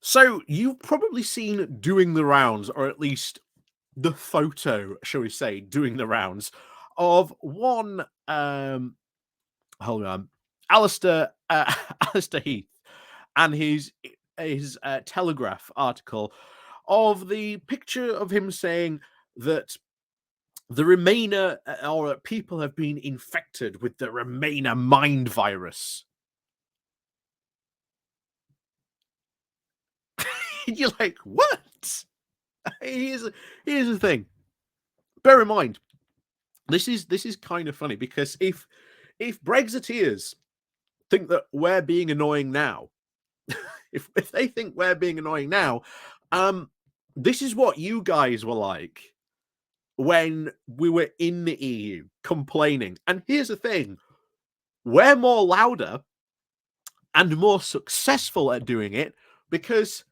So you've probably seen doing the rounds, or at least the photo, shall we say, doing the rounds of one hold on, Alistair Alistair Heath and his Telegraph article of the picture of him saying that the Remainer or people have been infected with the Remainer mind virus. You're like, what? Here's here's the thing. Bear in mind, this is kind of funny because if Brexiteers think that we're being annoying now, if they think we're being annoying now, this is what you guys were like when we were in the EU complaining. And here's the thing: we're more louder and more successful at doing it because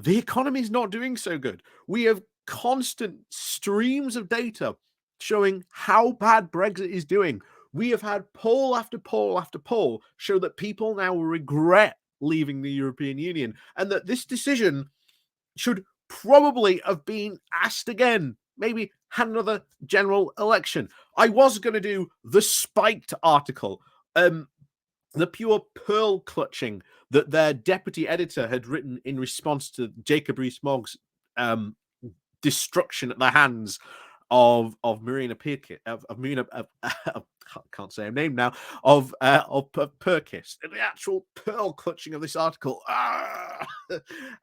the economy is not doing so good. We have constant streams of data showing how bad Brexit is doing. We have had poll after poll after poll show that people now regret leaving the European Union and that this decision should probably have been asked again. Maybe had another general election. I was going to do the spiked article, the pure pearl clutching that their deputy editor had written in response to Jacob Rees-Mogg's destruction at the hands of Marina Pirkis, of Marina, can't say her name now, of Perkis, and the actual pearl clutching of this article.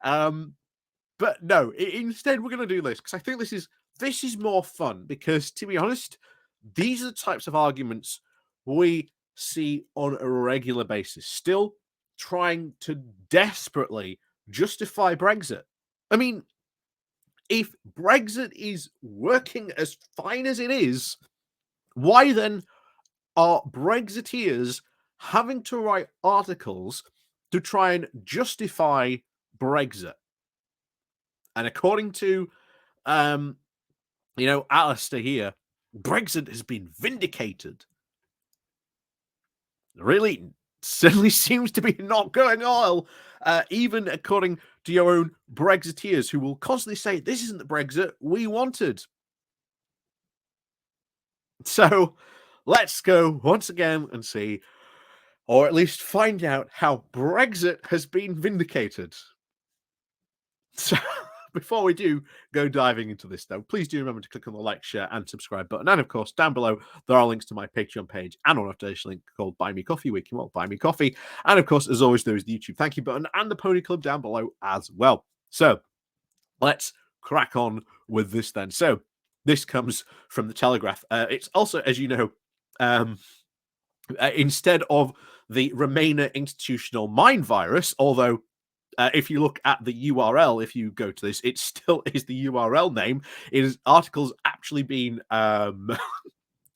But no, instead we're going to do this because I think this is more fun because, to be honest, these are the types of arguments we see on a regular basis, still trying to desperately justify Brexit. I mean, if Brexit is working as fine as it is, why then are Brexiteers having to write articles to try and justify Brexit? And according to, Allister here, Brexit has been vindicated. Really, certainly seems to be not going well, even according to your own Brexiteers, who will constantly say, this isn't the Brexit we wanted. So let's go once again and see, or at least find out, how Brexit has been vindicated. So before we do go diving into this, though, please do remember to click on the like, share, and subscribe button. And of course, down below, there are links to my Patreon page and an donation link called Buy Me Coffee, where you can buy me coffee. And of course, as always, there is the YouTube thank you button and the Pony Club down below as well. So let's crack on with this then. So this comes from the Telegraph. It's also, as you know, instead of the Remainer institutional mind virus, although if you look at the URL, if you go to this, it still is the URL name. Articles actually been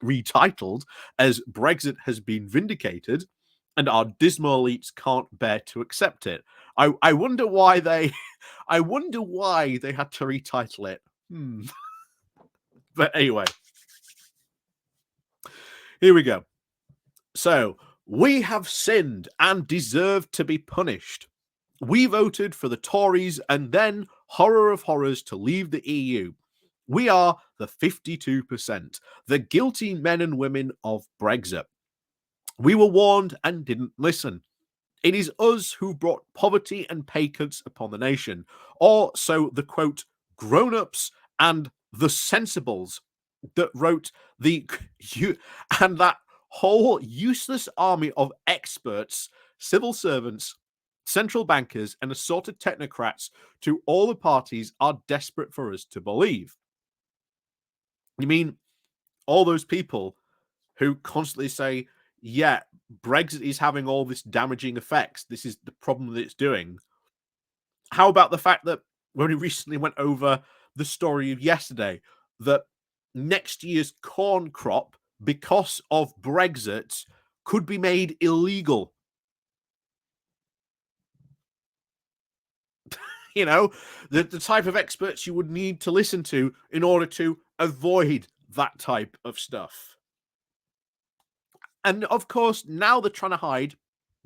retitled as Brexit has been vindicated and our dismal elites can't bear to accept it. I wonder why they I wonder why they had to retitle it. But anyway, here we go. So, we have sinned and deserve to be punished. We voted for the Tories and then, horror of horrors, to leave the EU. We are the 52%, the guilty men and women of Brexit. We were warned and didn't listen. It is us who brought poverty and pay cuts upon the nation, or so the quote grown-ups and the sensibles that wrote and that whole useless army of experts, civil servants, central bankers, and assorted technocrats to all the parties are desperate for us to believe. You mean all those people who constantly say, yeah, Brexit is having all this damaging effects. This is the problem that it's doing. How about the fact that when we recently went over the story of yesterday, that next year's corn crop, because of Brexit, could be made illegal? You know, the type of experts you would need to listen to in order to avoid that type of stuff. And of course, now they're trying to hide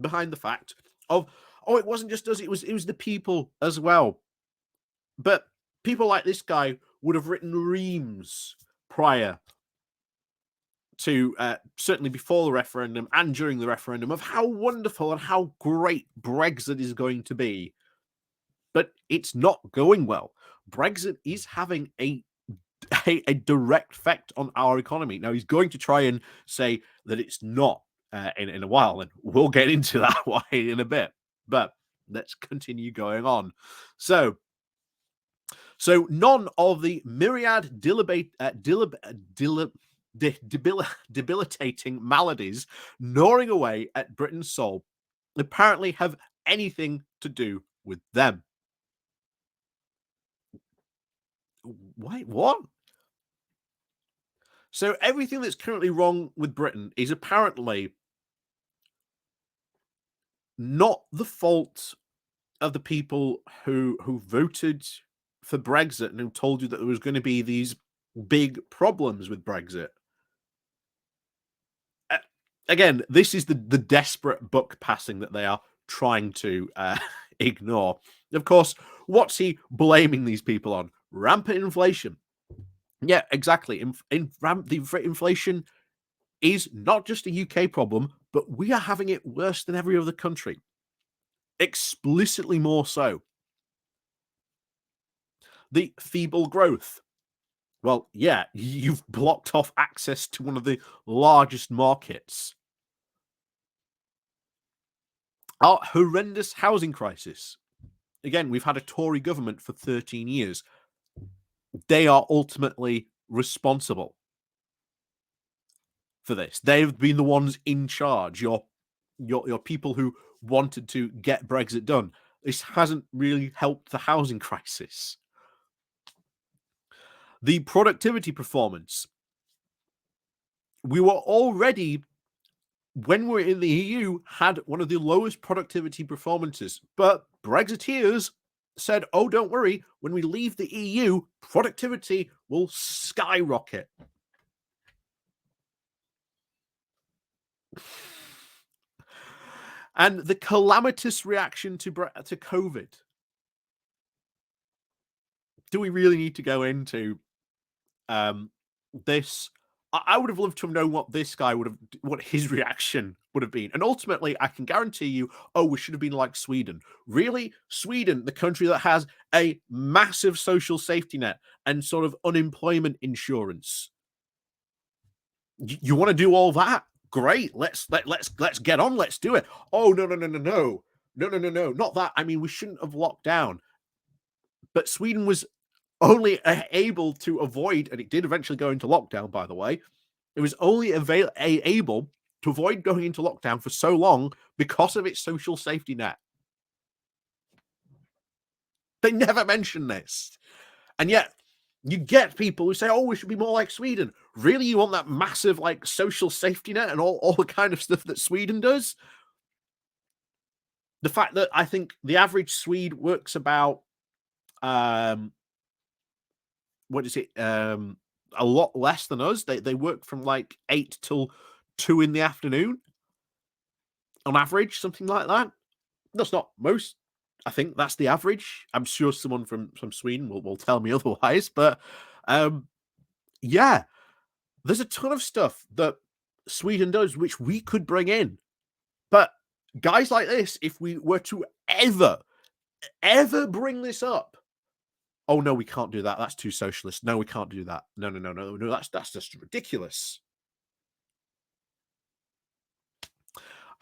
behind the fact of, oh, it wasn't just us, it was the people as well. But people like this guy would have written reams prior to certainly before the referendum and during the referendum of how wonderful and how great Brexit is going to be. But it's not going well. Brexit is having a direct effect on our economy. Now, he's going to try and say that it's not in a while, and we'll get into that why in a bit. But let's continue going on. So none of the myriad debilitating maladies gnawing away at Britain's soul apparently have anything to do with them. Wait, what? So everything that's currently wrong with Britain is apparently not the fault of the people who voted for Brexit and who told you that there was going to be these big problems with Brexit. Again, this is the desperate buck passing that they are trying to ignore. Of course, what's he blaming these people on? Rampant inflation. Yeah, exactly. The inflation is not just a UK problem, but we are having it worse than every other country. Explicitly more so. The feeble growth. Well, yeah, you've blocked off access to one of the largest markets. Our horrendous housing crisis. Again, we've had a Tory government for 13 years. They are ultimately responsible for this. They've been the ones in charge. Your people who wanted to get Brexit done. This hasn't really helped the housing crisis. The productivity performance. We were already, when we were in the EU, had one of the lowest productivity performances. But Brexiteers said, oh, don't worry, when we leave the EU, productivity will skyrocket. And the calamitous reaction to COVID. Do we really need to go into this? I would have loved to have known what this guy what his reaction would have been. And ultimately, I can guarantee you, oh, we should have been like Sweden. Really? Sweden, the country that has a massive social safety net and sort of unemployment insurance. You want to do all that? Great. Let's get on. Let's do it. Oh, no. Not that. I mean, we shouldn't have locked down. But Sweden was only able to avoid, and it did eventually go into lockdown, by the way. It was only able to avoid going into lockdown for so long because of its social safety net. They never mention this. And yet, you get people who say, oh, we should be more like Sweden. Really? You want that massive, like, social safety net and all the kind of stuff that Sweden does? The fact that I think the average Swede works about what is it? A lot less than us. They work from like 8 till 2 in the afternoon on average, something like that. That's not most. I think that's the average. I'm sure someone from Sweden will tell me otherwise, but yeah, there's a ton of stuff that Sweden does which we could bring in. But guys like this, if we were to ever bring this up, oh no, we can't do that. That's too socialist. No, we can't do that. No. That's just ridiculous.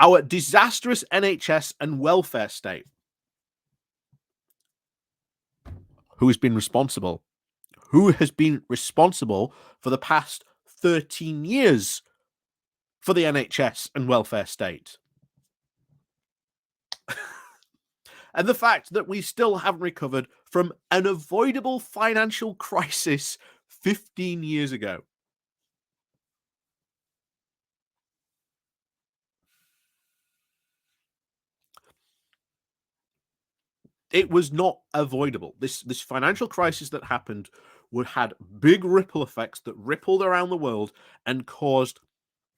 Our disastrous NHS and welfare state. Who has been responsible? Who has been responsible for the past 13 years for the NHS and welfare state? And the fact that we still haven't recovered from an avoidable financial crisis 15 years ago. It was not avoidable. This financial crisis that happened had big ripple effects that rippled around the world and caused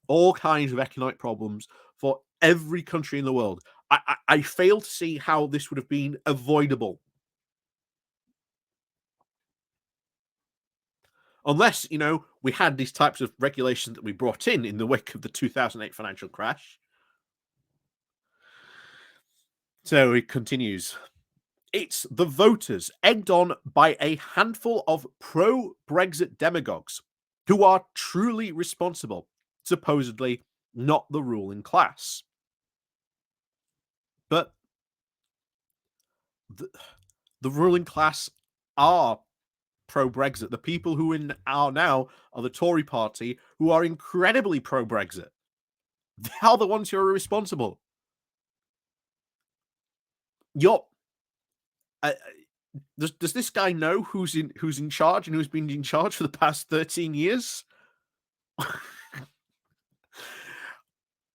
all kinds of economic problems for every country in the world. I fail to see how this would have been avoidable. Unless, we had these types of regulations that we brought in the wake of the 2008 financial crash. So it continues. It's the voters, egged on by a handful of pro-Brexit demagogues, who are truly responsible, supposedly not the ruling class. But the ruling class are pro-Brexit. The people who are now are the Tory party, who are incredibly pro-Brexit. They are the ones who are responsible. You're does this guy know who's in charge and who's been in charge for the past 13 years?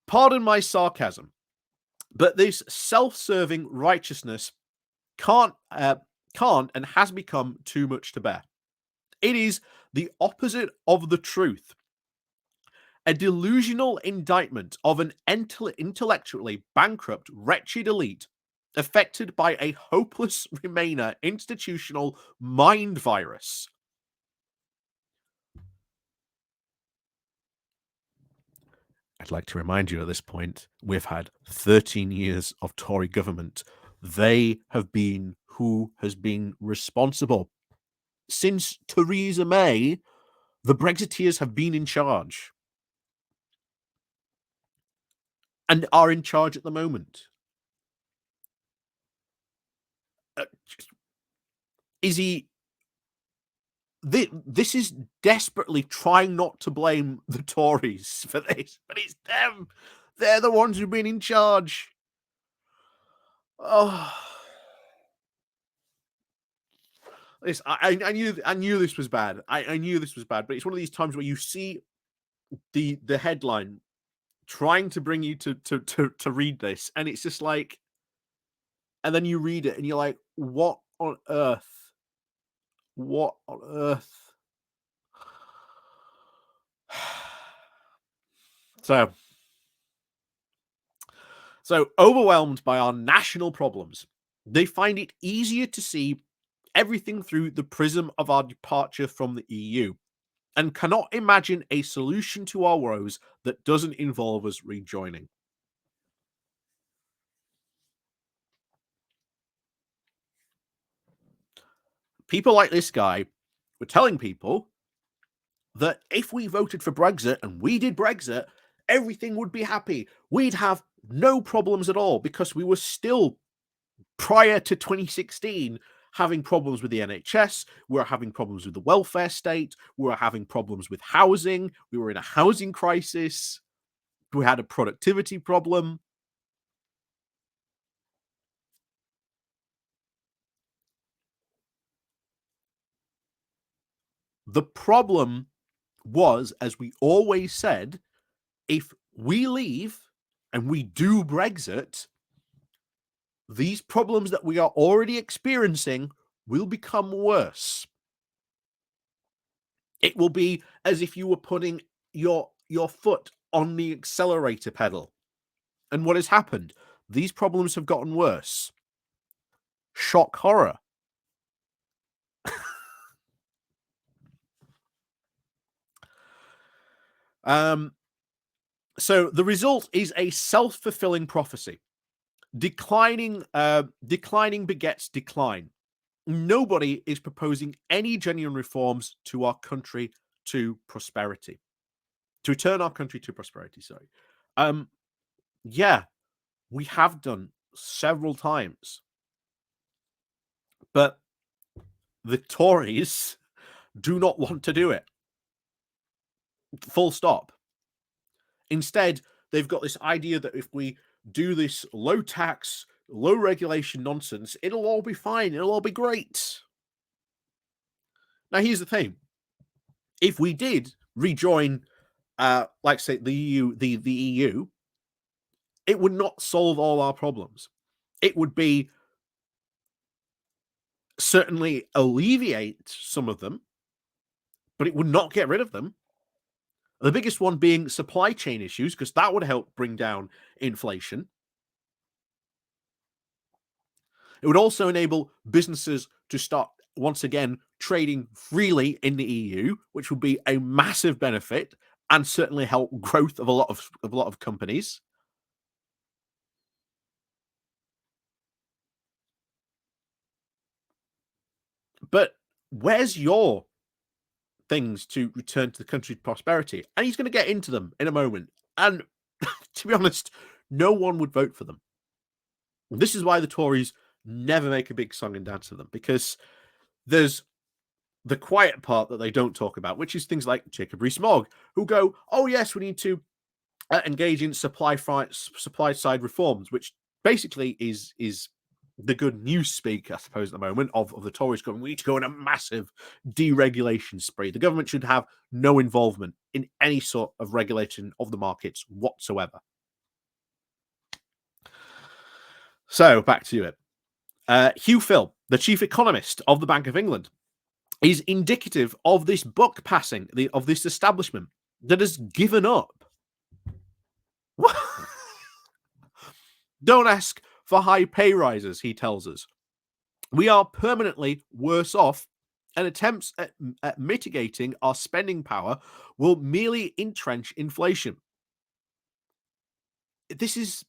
Pardon my sarcasm, but this self-serving righteousness can't and has become too much to bear. It is the opposite of the truth. A delusional indictment of an intellectually bankrupt, wretched elite affected by a hopeless Remainer institutional mind virus. I'd like to remind you at this point, we've had 13 years of Tory government. They have been who has been responsible. Since Theresa May, the Brexiteers have been in charge. And are in charge at the moment. Is he... This is desperately trying not to blame the Tories for this, but it's them. They're the ones who've been in charge. Oh, this I knew this was bad. I knew this was bad, but it's one of these times where you see the headline trying to bring you to read this, and it's just like, and then you read it, and you're like, what on earth? What on earth? So overwhelmed by our national problems, they find it easier to see everything through the prism of our departure from the EU and cannot imagine a solution to our woes that doesn't involve us rejoining. People like this guy were telling people that if we voted for Brexit and we did Brexit, everything would be happy. We'd have no problems at all because we were still, prior to 2016, having problems with the NHS. We were having problems with the welfare state. We were having problems with housing. We were in a housing crisis. We had a productivity problem. The problem was, as we always said, if we leave and we do Brexit, these problems that we are already experiencing will become worse. It will be as if you were putting your foot on the accelerator pedal. And what has happened? These problems have gotten worse. Shock horror. So the result is a self-fulfilling prophecy. Declining begets decline. Nobody is proposing any genuine reforms to our country to prosperity. To return our country to prosperity, sorry. Yeah, we have done several times. But the Tories do not want to do it. Full stop. Instead, they've got this idea that if we do this low tax, low regulation nonsense, it'll all be fine. It'll all be great. Now, here's the thing. If we did rejoin, like say the EU, it would not solve all our problems. It would be certainly alleviate some of them, but it would not get rid of them. The biggest one being supply chain issues, because that would help bring down inflation. It would also enable businesses to start once again trading freely in the EU, which would be a massive benefit and certainly help growth of a lot of companies. But where's your things to return to the country's prosperity? And he's going to get into them in a moment. And to be honest, no one would vote for them. This is why the Tories never make a big song and dance of them, because there's the quiet part that they don't talk about, which is things like Jacob Rees-Mogg, who go, "Oh yes, we need to engage in supply side reforms," which basically is the good news speak, I suppose, at the moment of the Tories going, "We need to go on a massive deregulation spree. The government should have no involvement in any sort of regulation of the markets whatsoever." So back to it. Hugh Phil, the chief economist of the Bank of England, is indicative of this buck passing of this establishment that has given up. Don't ask for high pay rises, he tells us. We are permanently worse off, and attempts at mitigating our spending power will merely entrench inflation. This is,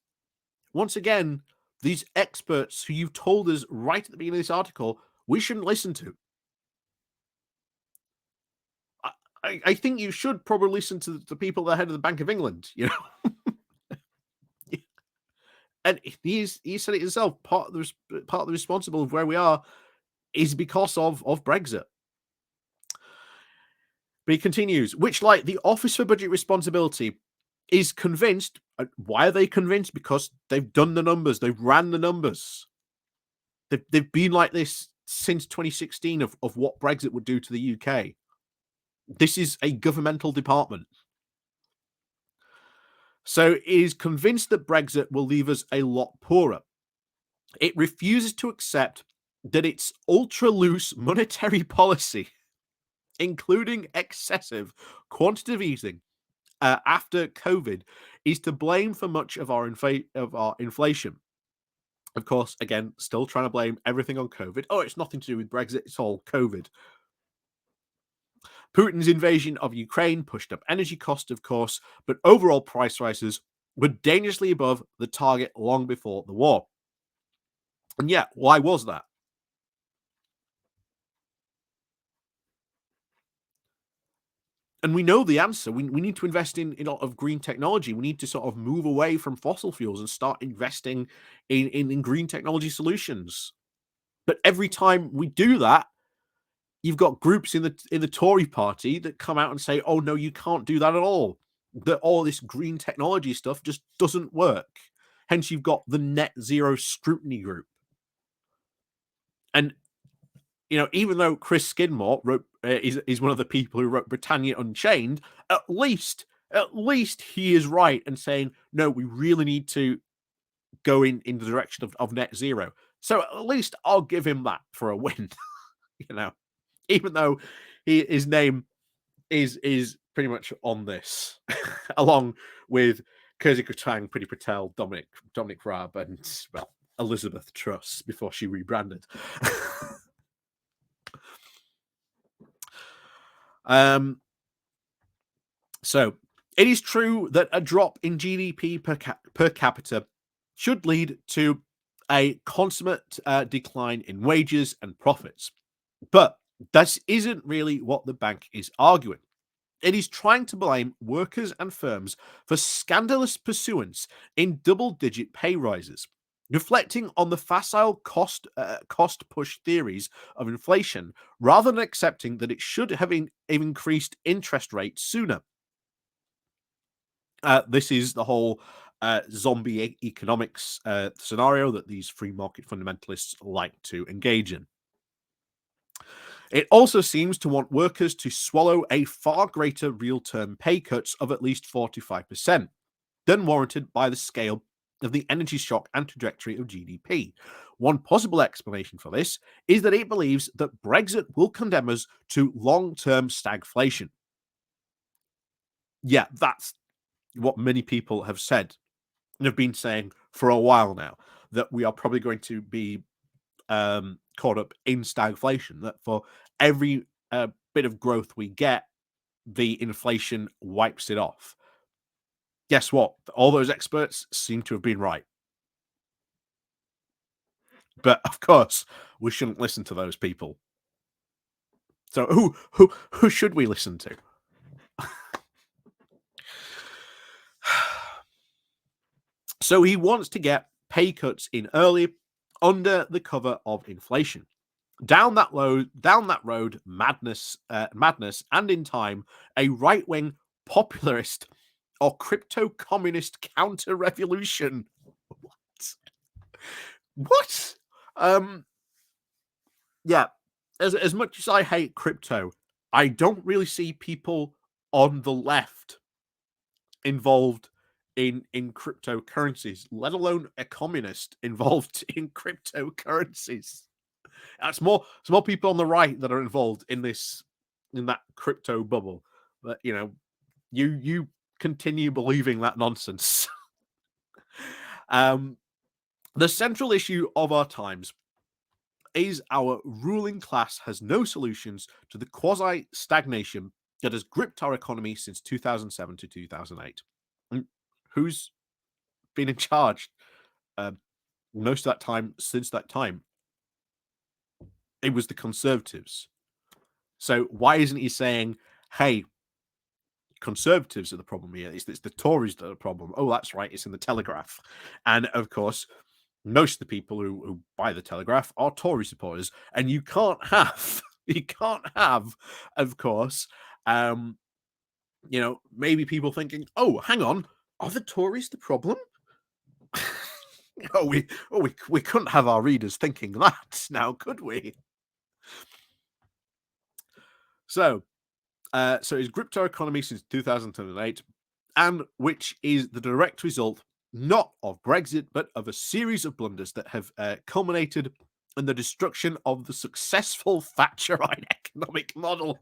once again, these experts who you've told us right at the beginning of this article we shouldn't listen to. I think you should probably listen to the people that are head of the Bank of England, you know. And he said it himself. Part of the responsible of where we are is because of Brexit. But he continues, which, like the Office for Budget Responsibility, is convinced. Why are they convinced? Because they've done the numbers, they've ran the numbers. They've been like this since 2016 of what Brexit would do to the UK. This is a governmental department. So it is convinced that Brexit will leave us a lot poorer. It refuses to accept that its ultra loose monetary policy, including excessive quantitative easing after COVID, is to blame for much of our inflation. Of course, again, still trying to blame everything on COVID. Oh, it's nothing to do with Brexit, it's all COVID. Putin's invasion of Ukraine pushed up energy costs, of course, but overall price rises were dangerously above the target long before the war. And yeah, why was that? And we know the answer. We need to invest in a lot of green technology. We need to sort of move away from fossil fuels and start investing in green technology solutions. But every time we do that, you've got groups in the Tory party that come out and say, "Oh no, you can't do that at all. That all this green technology stuff just doesn't work." Hence, you've got the net zero scrutiny group. And even though Chris Skidmore wrote is one of the people who wrote Britannia Unchained, at least he is right and saying, no, we really need to go in the direction of net zero. So at least I'll give him that for a win. Even though his name is pretty much on this, along with Kirsty Kutang, Priti Patel, Dominic Raab, and well, Elizabeth Truss before she rebranded. So it is true that a drop in GDP per capita should lead to a consummate decline in wages and profits. But this isn't really what the bank is arguing. It is trying to blame workers and firms for scandalous pursuance in double-digit pay rises, reflecting on the facile cost push theories of inflation, rather than accepting that it should have increased interest rates sooner. This is the whole zombie economics scenario that these free market fundamentalists like to engage in. It also seems to want workers to swallow a far greater real-term pay cuts of at least 45% than warranted by the scale of the energy shock and trajectory of GDP. One possible explanation for this is that it believes that Brexit will condemn us to long-term stagflation. Yeah, that's what many people have said and have been saying for a while now, that we are probably going to be caught up in stagflation, that for every bit of growth we get, the inflation wipes it off. Guess what? All those experts seem to have been right. But of course, we shouldn't listen to those people. So who should we listen to? So he wants to get pay cuts in early under the cover of inflation. Down that road, madness, and in time, a right-wing popularist or crypto-communist counter-revolution. What? Yeah. As much as I hate crypto, I don't really see people on the left involved in cryptocurrencies, let alone a communist involved in cryptocurrencies. It's more people on the right that are involved in that crypto bubble. But you continue believing that nonsense. The central issue of our times is our ruling class has no solutions to the quasi-stagnation that has gripped our economy since 2007 to 2008. And who's been in charge most of that time? Since that time, it was the Conservatives. So why isn't he saying, hey, Conservatives are the problem here? It's the Tories that are the problem. Oh, that's right, it's in the Telegraph. And of course, most of the people who buy the Telegraph are Tory supporters, and you can't have, of course, maybe people thinking, oh, hang on, are the Tories the problem? we couldn't have our readers thinking that now, could we? So it's gripped our economy since 2008, and which is the direct result not of Brexit, but of a series of blunders that have culminated in the destruction of the successful Thatcherite economic model.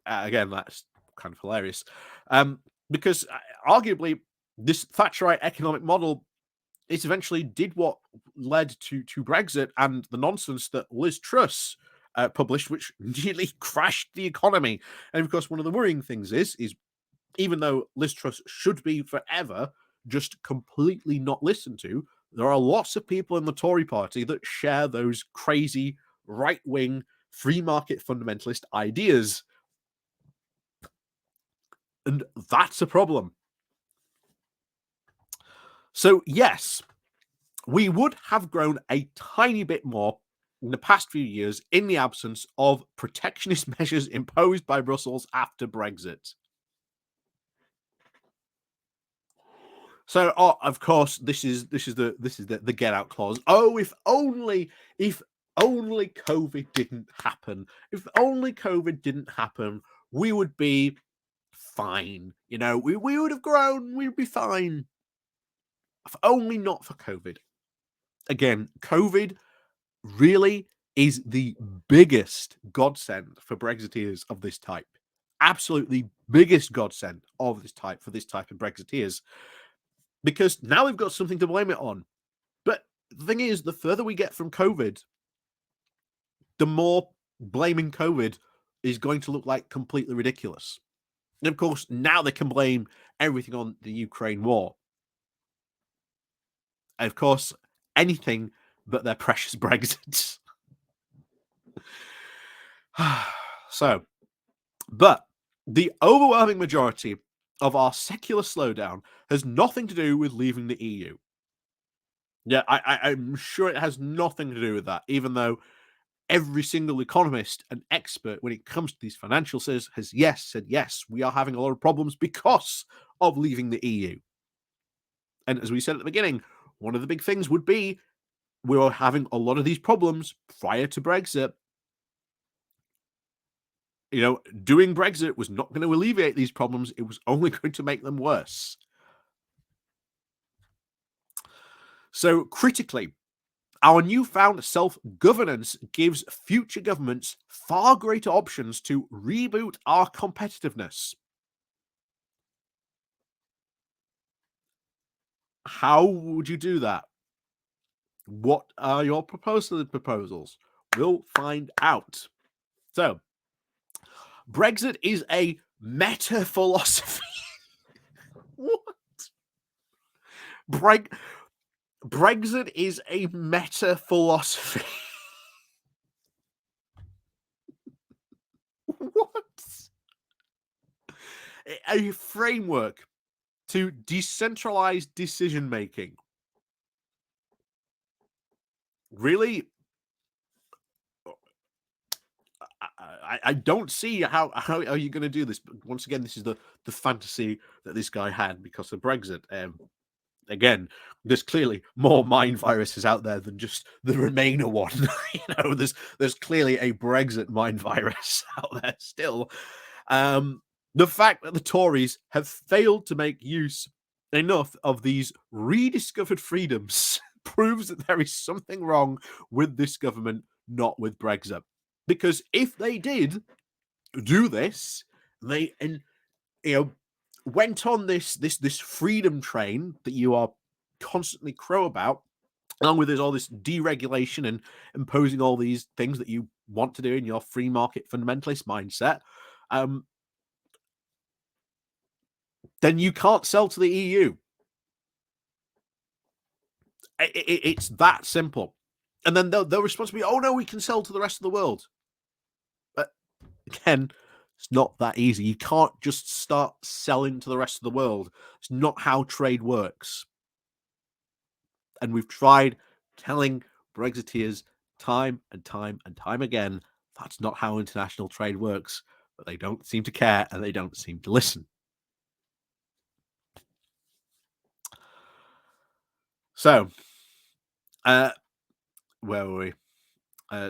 Again, that's kind of hilarious, because arguably this Thatcherite economic model, it eventually did what led to Brexit and the nonsense that Liz Truss published, which nearly crashed the economy. And of course, one of the worrying things is even though Liz Truss should be forever just completely not listened to, there are lots of people in the Tory party that share those crazy right-wing free market fundamentalist ideas. And that's a problem. So yes, we would have grown a tiny bit more in the past few years in the absence of protectionist measures imposed by Brussels after Brexit. So, of course, this is the get out clause. Oh, if only COVID didn't happen. If only COVID didn't happen, we would be fine. We would have grown. We'd be fine. If only not for COVID. Again, COVID really is the biggest godsend for Brexiteers of this type. Absolutely biggest godsend of this type for this type of Brexiteers. Because now we've got something to blame it on. But the thing is, the further we get from COVID, the more blaming COVID is going to look like completely ridiculous. And of course, now they can blame everything on the Ukraine war. And of course, anything but their precious Brexit. But the overwhelming majority of our secular slowdown has nothing to do with leaving the EU. Yeah, I'm sure it has nothing to do with that, even though every single economist and expert when it comes to these financial says has said yes, we are having a lot of problems because of leaving the EU. And as we said at the beginning, one of the big things would be we were having a lot of these problems prior to Brexit. Doing Brexit was not going to alleviate these problems. It was only going to make them worse. So critically, our newfound self-governance gives future governments far greater options to reboot our competitiveness. How would you do that? What are your proposals? We'll find out. So, Brexit is a meta philosophy. What? Brexit is a meta philosophy. What? A framework to decentralize decision making. Really? I don't see how are you going to do this. But once again, this is the fantasy that this guy had because of Brexit. Again, there's clearly more mind viruses out there than just the Remainer one. There's clearly a Brexit mind virus out there still. The fact that the Tories have failed to make use enough of these rediscovered freedoms proves that there is something wrong with this government, not with Brexit. Because if they did do this, they went on this freedom train that you are constantly crow about, along with all this deregulation and imposing all these things that you want to do in your free market fundamentalist mindset, then you can't sell to the EU. It's that simple. And then they'll respond to me, oh no, we can sell to the rest of the world. But again, it's not that easy. You can't just start selling to the rest of the world. It's not how trade works. And we've tried telling Brexiteers time and time and time again, that's not how international trade works. But they don't seem to care and they don't seem to listen. So, where were we?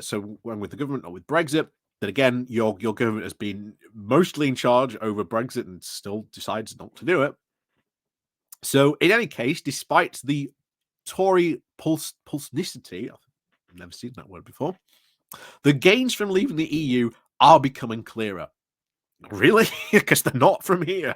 So when with the government or with Brexit, then again, your government has been mostly in charge over Brexit and still decides not to do it. So in any case, despite the Tory pulsnicity, I've never seen that word before, the gains from leaving the EU are becoming clearer. Really? Because they're not from here.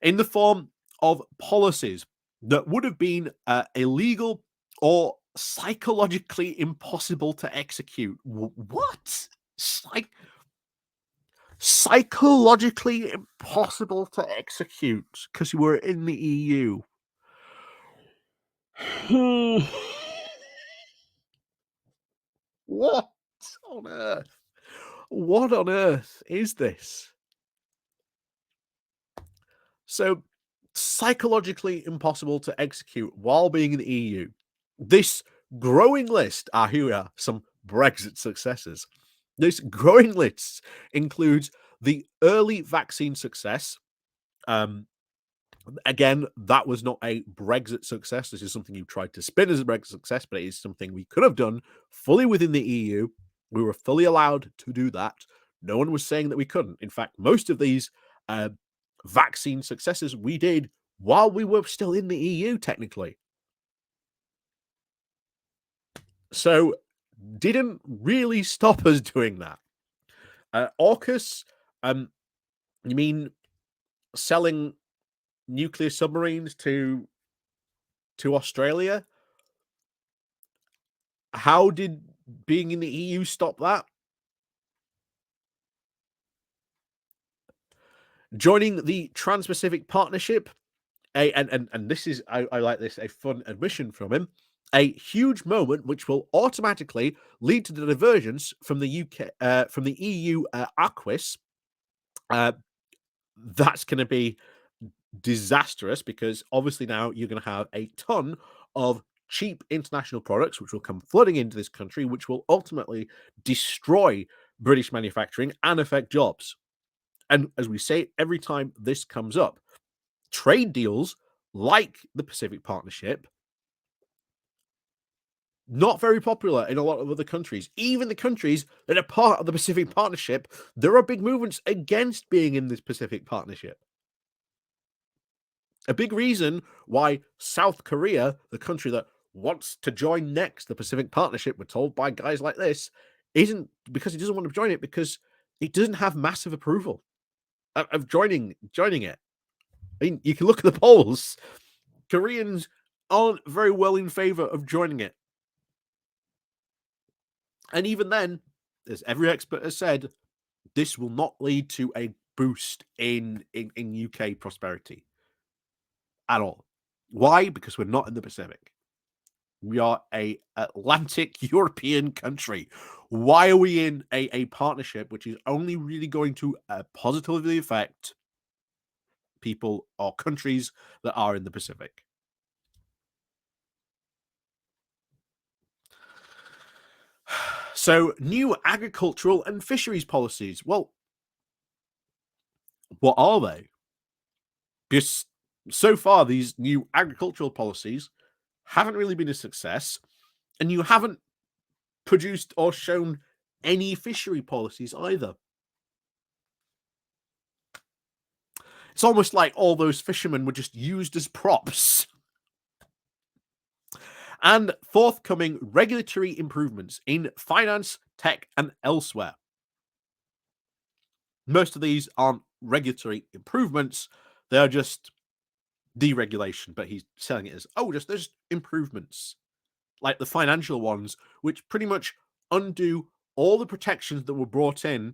In the form of policies that would have been illegal or psychologically impossible to execute. What? Psychologically impossible to execute because you were in the EU. What on earth? What on earth is this? So, psychologically impossible to execute while being in the EU. This growing list, here are some Brexit successes. This growing list includes the early vaccine success. Again, that was not a Brexit success. This is something you tried to spin as a Brexit success, but it is something we could have done fully within the EU. We were fully allowed to do that. No one was saying that we couldn't. In fact, most of these vaccine successes we did while we were still in the EU, technically. So, didn't really stop us doing that. AUKUS, you mean selling nuclear submarines to Australia? How did being in the EU stop that? Joining the Trans-Pacific Partnership, and this is I like this, a fun admission from him. A huge moment which will automatically lead to the divergence from the UK from the EU AUKUS. That's going to be disastrous because obviously now you're going to have a ton of cheap international products which will come flooding into this country, which will ultimately destroy British manufacturing and affect jobs. And as we say every time this comes up, trade deals like the Pacific Partnership, not very popular in a lot of other countries. Even the countries that are part of the Pacific Partnership, there are big movements against being in this Pacific Partnership. A big reason why South Korea, the country that wants to join next the Pacific Partnership, we're told by guys like this, isn't because he doesn't want to join it, because it doesn't have massive approval of joining it. I mean, you can look at the polls. Koreans aren't very well in favor of joining it. And even then, as every expert has said, this will not lead to a boost in UK prosperity at all. Why? Because we're not in the Pacific. We are a Atlantic European country. Why are we in a partnership which is only really going to positively affect people or countries that are in the Pacific? So, new agricultural and fisheries policies. Well, what are they? Because so far, these new agricultural policies haven't really been a success, and you haven't produced or shown any fishery policies either. It's almost like all those fishermen were just used as props. And forthcoming regulatory improvements in finance, tech, and elsewhere. Most of these aren't regulatory improvements, they are just deregulation, but he's selling it as, oh, there's improvements. Like the financial ones, which pretty much undo all the protections that were brought in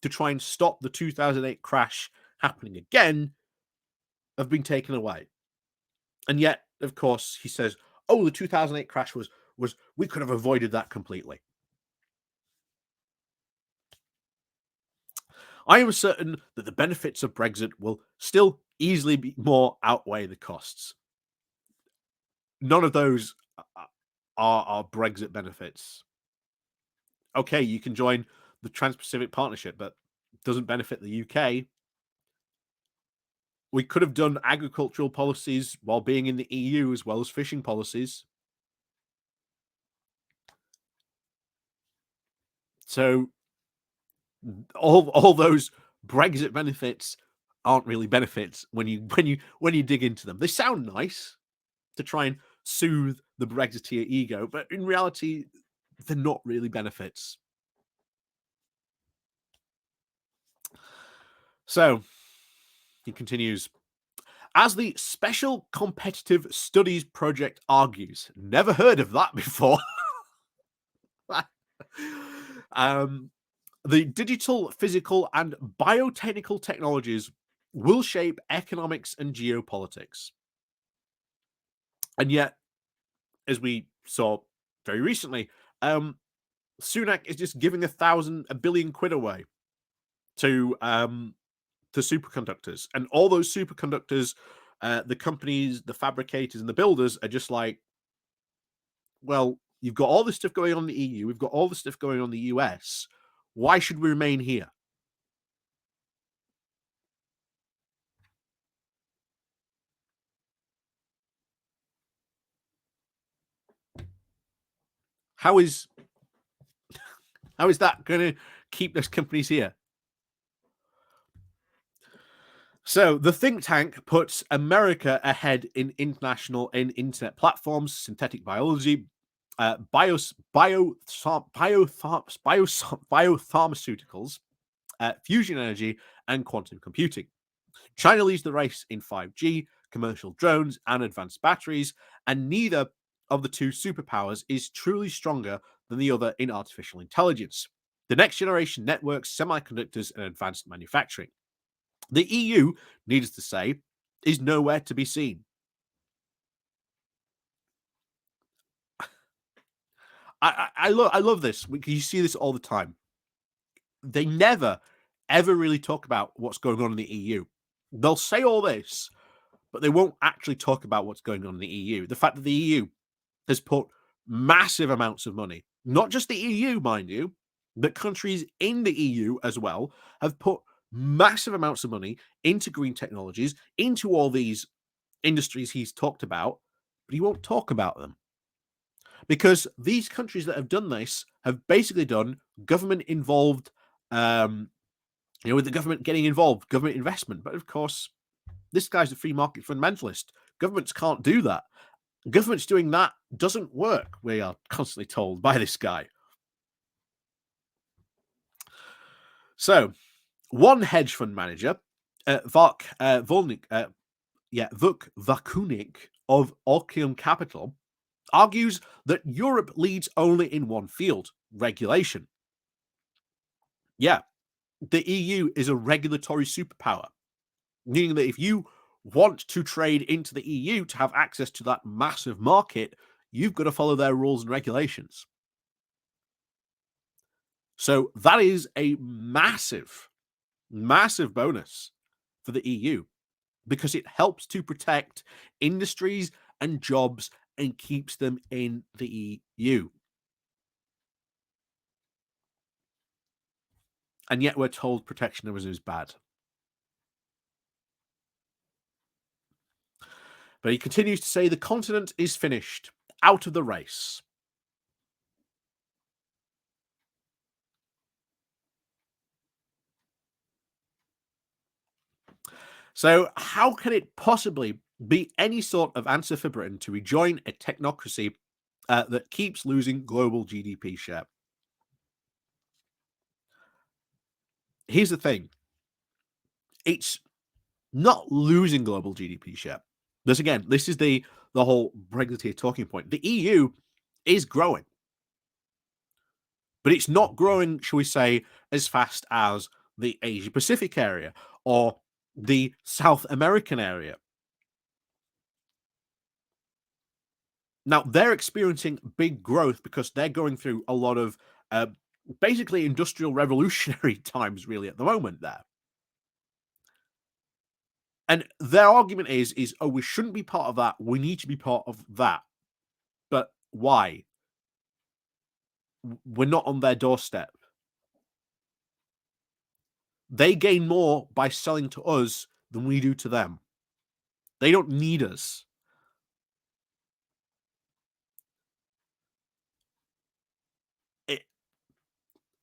to try and stop the 2008 crash happening again, have been taken away. And yet, of course, he says, oh, the 2008 crash was we could have avoided that completely. I am certain that the benefits of Brexit will still easily be more outweigh the costs. None of those are Brexit benefits. Okay, you can join the Trans-Pacific Partnership, but it doesn't benefit the UK. We could have done agricultural policies while being in the EU as well as fishing policies. So all those Brexit benefits aren't really benefits when you dig into them. They sound nice to try and soothe the Brexiteer ego, but in reality, they're not really benefits. So he continues. As the Special Competitive Studies Project argues, never heard of that before. The digital, physical, and biotechnical technologies will shape economics and geopolitics. And yet, as we saw very recently, Sunak is just giving a billion quid away to superconductors, and all those superconductors, the companies, the fabricators, and the builders are just like, well, you've got all this stuff going on in the EU, we've got all this stuff going on in the US. Why should we remain here? How is that going to keep those companies here? So the think tank puts America ahead in internet platforms, synthetic biology, biopharmaceuticals, fusion energy, and quantum computing. China leads the race in 5G, commercial drones, and advanced batteries, and neither of the two superpowers is truly stronger than the other in artificial intelligence, the next generation networks, semiconductors, and advanced manufacturing. The EU, needless to say, is nowhere to be seen. I love this. You see this all the time. They never, ever really talk about what's going on in the EU. They'll say all this, but they won't actually talk about what's going on in the EU. The fact that the EU has put massive amounts of money, not just the EU, mind you, but countries in the EU as well, have put massive amounts of money into green technologies, into all these industries he's talked about, but he won't talk about them. Because these countries that have done this have basically done government involved, with the government getting involved, government investment. But of course, this guy's a free market fundamentalist. Governments can't do that. Governments doing that doesn't work, we are constantly told by this guy. So, one hedge fund manager, Volnik, Vuk Vakunik of Orkium Capital argues that Europe leads only in one field: regulation. Yeah, the EU is a regulatory superpower, meaning that if you want to trade into the EU to have access to that massive market, you've got to follow their rules and regulations. So that is a massive, massive bonus for the EU because it helps to protect industries and jobs and keeps them in the EU. And yet we're told protectionism is bad. But he continues to say the continent is finished, out of the race. So how can it possibly be any sort of answer for Britain to rejoin a technocracy that keeps losing global GDP share? Here's the thing. It's not losing global GDP share. This is the whole Brexit talking point. The EU is growing, but it's not growing, shall we say, as fast as the Asia Pacific area or the South American area. Now, they're experiencing big growth because they're going through a lot of basically industrial revolutionary times, really, at the moment there. And their argument is, oh, we shouldn't be part of that. We need to be part of that. But why? We're not on their doorstep. They gain more by selling to us than we do to them. They don't need us.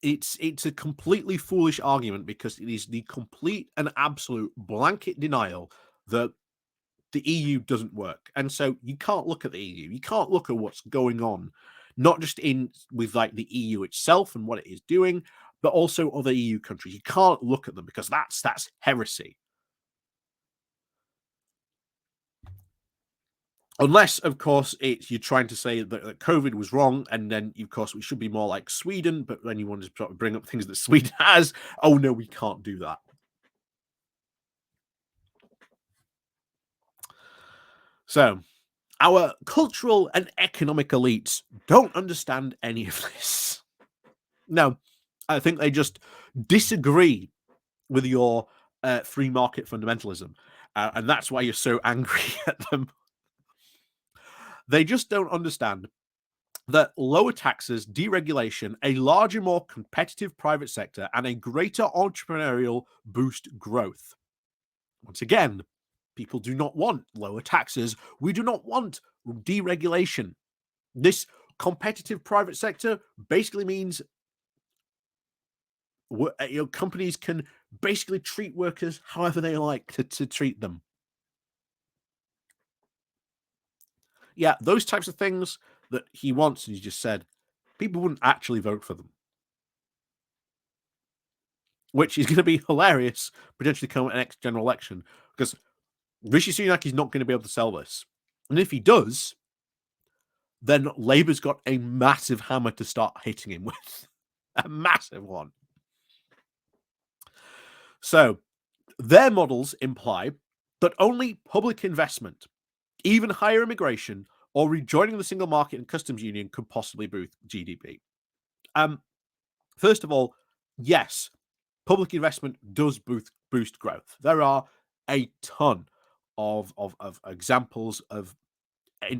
It's a completely foolish argument because it is the complete and absolute blanket denial that the EU doesn't work. And so you can't look at the EU. You can't look at what's going on, not just with like the EU itself and what it is doing, but also other EU countries. You can't look at them because that's heresy. Unless, of course, you're trying to say that COVID was wrong, and then, of course, we should be more like Sweden, but then you want to bring up things that Sweden has. Oh, no, we can't do that. So, our cultural and economic elites don't understand any of this. No, I think they just disagree with your free market fundamentalism, and that's why you're so angry at them. They just don't understand that lower taxes, deregulation, a larger, more competitive private sector, and a greater entrepreneurial boost growth. Once again, people do not want lower taxes. We do not want deregulation. This competitive private sector basically means companies can basically treat workers however they like to treat them. Yeah, those types of things that he wants, and he just said, people wouldn't actually vote for them. Which is going to be hilarious, potentially come at the next general election, because Rishi Sunak is not going to be able to sell this. And if he does, then Labour's got a massive hammer to start hitting him with. A massive one. So their models imply that only public investment, even higher immigration, or rejoining the single market and customs union could possibly boost GDP. First of all, yes, public investment does boost growth. There are a ton of examples of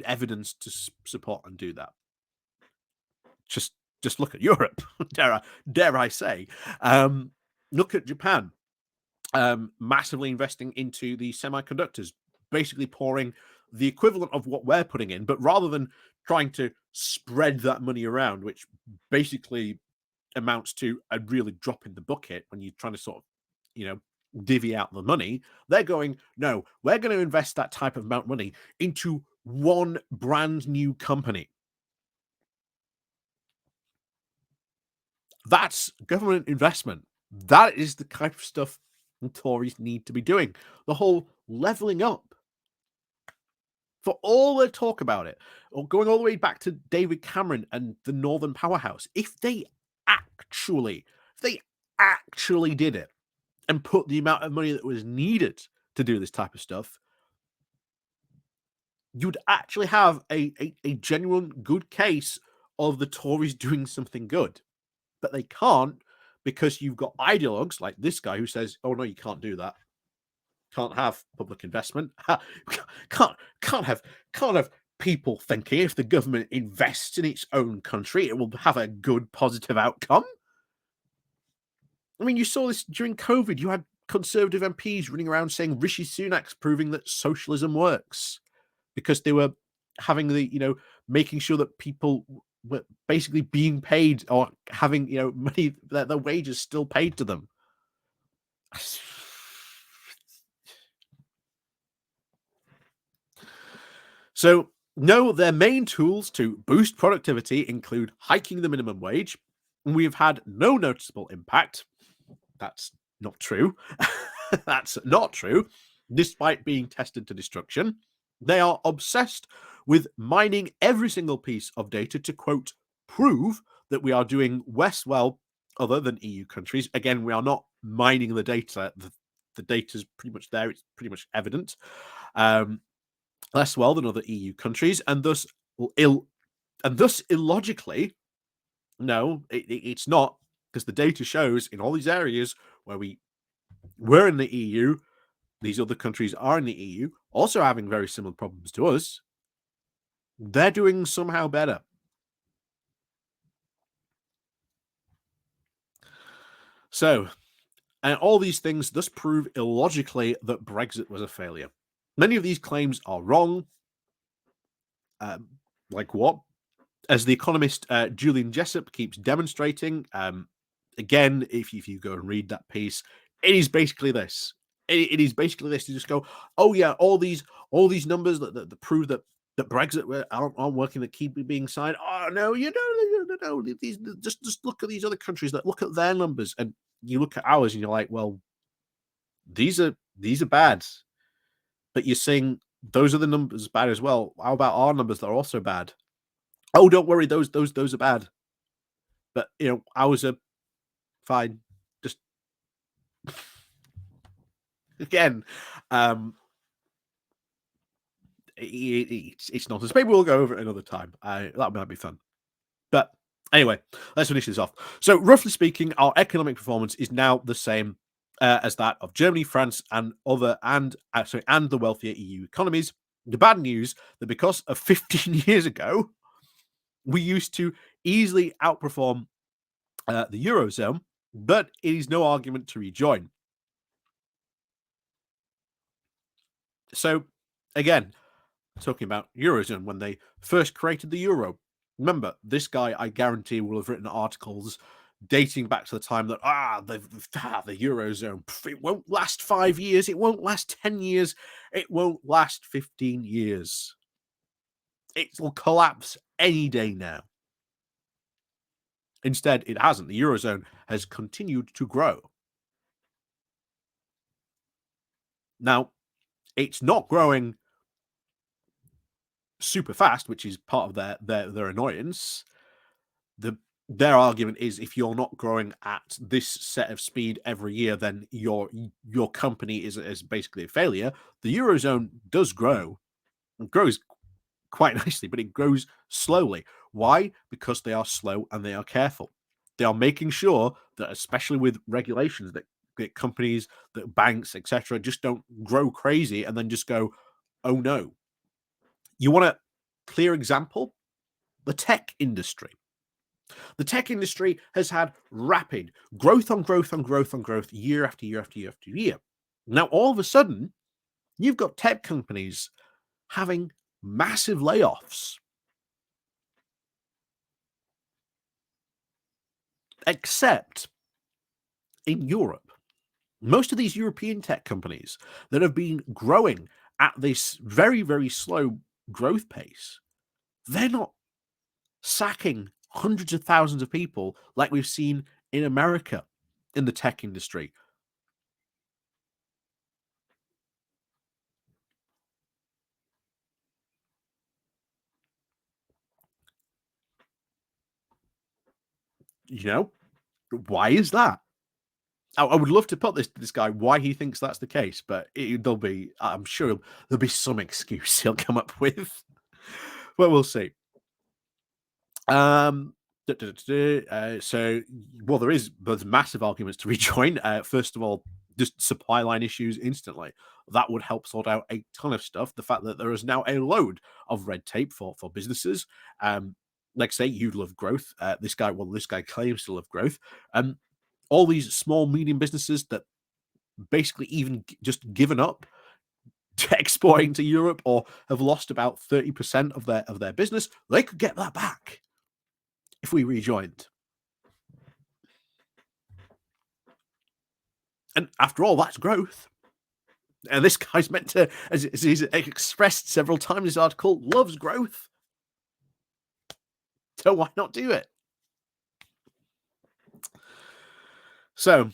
evidence to support and do that. Just look at Europe, dare I say. Look at Japan, massively investing into the semiconductors, basically pouring the equivalent of what we're putting in, but rather than trying to spread that money around, which basically amounts to a really drop in the bucket when you're trying to sort of, divvy out the money, they're going, no, we're going to invest that type of amount of money into one brand new company. That's government investment. That is the type of stuff the Tories need to be doing. The whole levelling up For all the talk about it, or going all the way back to David Cameron and the Northern Powerhouse, actually, if they actually did it and put the amount of money that was needed to do this type of stuff, you'd actually have a genuine good case of the Tories doing something good. But they can't, because you've got ideologues like this guy who says, "Oh no, you can't do that. Can't have public investment. Can't have people thinking if the government invests in its own country, it will have a good positive outcome." I mean, you saw this during COVID. You had Conservative MPs running around saying Rishi Sunak's proving that socialism works, because they were having making sure that people were basically being paid, or having money, that their wages still paid to them. So, no, their main tools to boost productivity include hiking the minimum wage. We've had no noticeable impact. That's not true. That's not true. Despite being tested to destruction, they are obsessed with mining every single piece of data to, quote, prove that we are doing well other than EU countries. Again, we are not mining the data. The data is pretty much there. It's pretty much evident. Less well than other EU countries, and thus illogically, no, it's not, because the data shows in all these areas where we're in the EU, these other countries are in the EU, also having very similar problems to us. They're doing somehow better. So, and all these things thus prove illogically that Brexit was a failure. Many of these claims are wrong. Like what? As the economist Julian Jessup keeps demonstrating, again, if you go and read that piece, it is basically this. It is basically this. You just go, oh yeah, all these numbers that prove that Brexit aren't working, that keep being signed. Oh no, no. These, just look at these other countries. That look at their numbers, and you look at ours, and you're like, well, these are bad. But you're saying those are the numbers bad as well. How about our numbers that are also bad? Oh, don't worry, those are bad. But ours are fine. Just again, it's nonsense. Maybe we'll go over it another time. That might be fun. But anyway, let's finish this off. So, roughly speaking, our economic performance is now the same as that of Germany, France, and the wealthier EU economies. The bad news that because of 15 years ago, we used to easily outperform the Eurozone, but it is no argument to rejoin. So, again, talking about Eurozone, when they first created the euro, remember, this guy, I guarantee, will have written articles dating back to the time that the Eurozone, it won't last 5 years, it won't last 10 years, it won't last 15 years. It will collapse any day now. Instead, it hasn't. The Eurozone has continued to grow. Now, it's not growing super fast, which is part of their annoyance. Their argument is, if you're not growing at this set of speed every year, then your company is basically a failure. The Eurozone does grow. It grows quite nicely, but it grows slowly. Why? Because they are slow and they are careful. They are making sure that, especially with regulations, that companies, that banks, etc., just don't grow crazy and then just go, oh no. You want a clear example? The tech industry. The tech industry has had rapid growth on growth on growth on growth, year after year after year after year. Now, all of a sudden, you've got tech companies having massive layoffs. Except in Europe. Most of these European tech companies that have been growing at this very, very slow growth pace, they're not sacking hundreds of thousands of people like we've seen in America in the tech industry. Why is that? I would love to put this guy why he thinks that's the case, but I'm sure there'll be some excuse he'll come up with. But we'll see. So, well, there's massive arguments to rejoin. First of all, just supply line issues instantly. That would help sort out a ton of stuff. The fact that there is now a load of red tape for businesses. Like I say, you love growth. This guy claims to love growth. All these small, medium businesses that basically even just given up to exporting to Europe or have lost about 30% of their business, they could get that back if we rejoined. And after all, that's growth. And this guy's meant to, as he's expressed several times in this article, loves growth. So why not do it? So,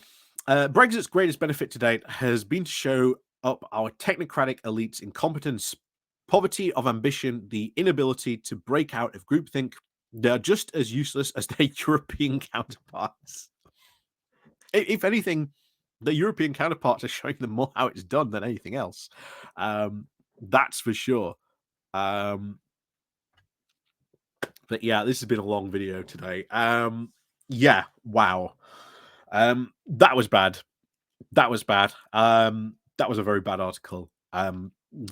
Brexit's greatest benefit to date has been to show up our technocratic elites' incompetence, poverty of ambition, the inability to break out of groupthink. They're just as useless as their European counterparts. If anything, the European counterparts are showing them more how it's done than anything else. That's for sure. But yeah, this has been a long video today. Yeah, wow. That was bad. That was bad. That was a very bad article.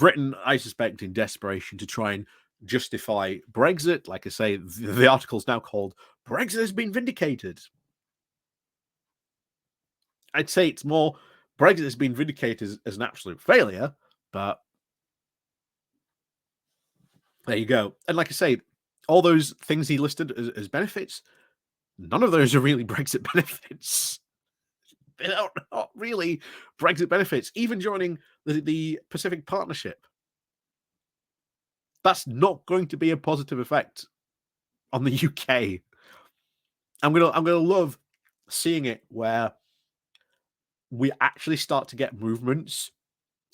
Written, I suspect, in desperation to try and justify Brexit. Like I say, the article's now called "Brexit has been vindicated." I'd say it's more Brexit has been vindicated as an absolute failure, but there you go. And like I say, all those things he listed as benefits, none of those are really Brexit benefits. They're not really Brexit benefits. Even joining the Pacific Partnership, that's not going to be a positive effect on the UK. I'm gonna love seeing it where we actually start to get movements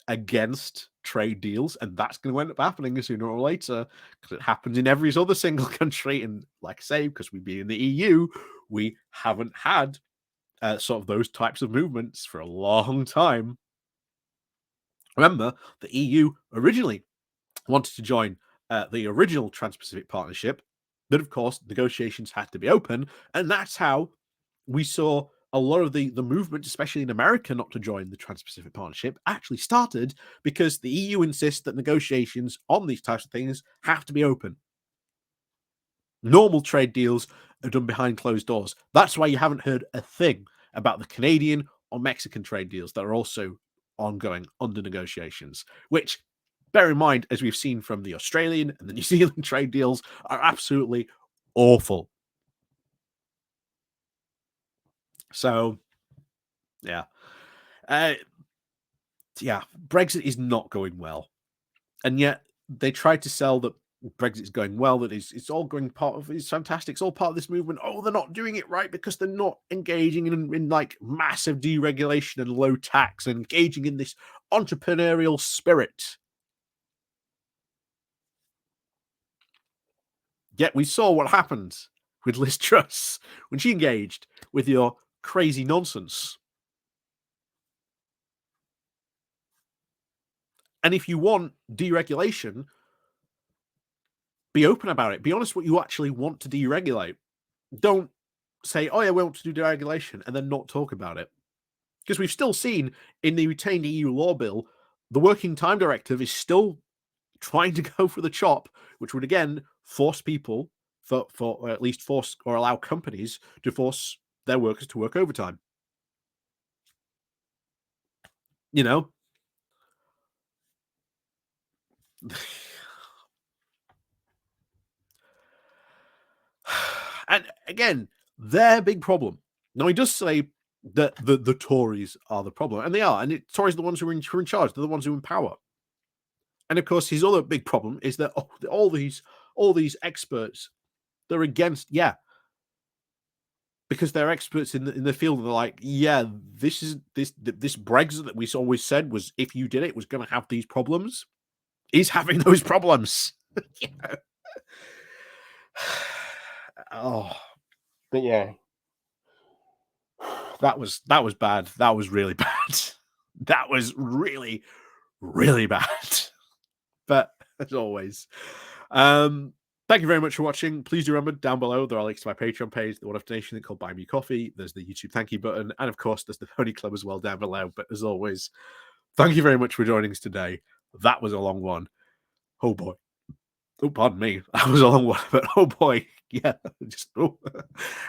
against trade deals, and that's going to end up happening sooner or later because it happens in every other single country. And like I say, because we've been in the EU, we haven't had sort of those types of movements for a long time. Remember, the EU originally wanted to join the original Trans-Pacific Partnership, but of course, negotiations had to be open, and that's how we saw a lot of the movement, especially in America, not to join the Trans-Pacific Partnership, actually started because the EU insists that negotiations on these types of things have to be open. Normal trade deals are done behind closed doors. That's why you haven't heard a thing about the Canadian or Mexican trade deals that are also ongoing under negotiations, which, bear in mind, as we've seen from the Australian and the New Zealand trade deals, are absolutely awful. So, yeah. Yeah, Brexit is not going well. And yet they tried to sell that Brexit's going well, that it's all going it's fantastic, it's all part of this movement. Oh, they're not doing it right because they're not engaging in like massive deregulation and low tax and engaging in this entrepreneurial spirit. Yet we saw what happened with Liz Truss when she engaged with your crazy nonsense. And if you want deregulation, be open about it. Be honest what you actually want to deregulate. Don't say, oh, yeah, we want to do deregulation and then not talk about it. Because we've still seen in the retained EU law bill, the Working Time Directive is still trying to go for the chop, which would again force people, or at least force or allow companies to force their workers to work overtime. You know? And again, their big problem. Now, he does say that the Tories are the problem, and they are. And Tories are the ones who are in charge. They're the ones who are in power. And of course, his other big problem is that all these experts, they're against, yeah, because they're experts in the field. And they're like, yeah, this Brexit that we always said was, if you did it, was going to have these problems. Is having those problems. Yeah. Oh, but yeah. that was bad. That was really bad. That was really, really bad. But as always, thank you very much for watching. Please do remember, down below there are links to my Patreon page, the one-off donation link called Buy Me Coffee. There's the YouTube thank you button, and of course there's the Pony Club as well down below. But as always, thank you very much for joining us today. That was a long one. Oh boy. Oh, pardon me. That was a long one, but oh boy. Yeah. Just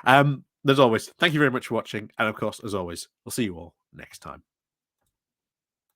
as always, thank you very much for watching. And of course, as always, I'll see you all next time.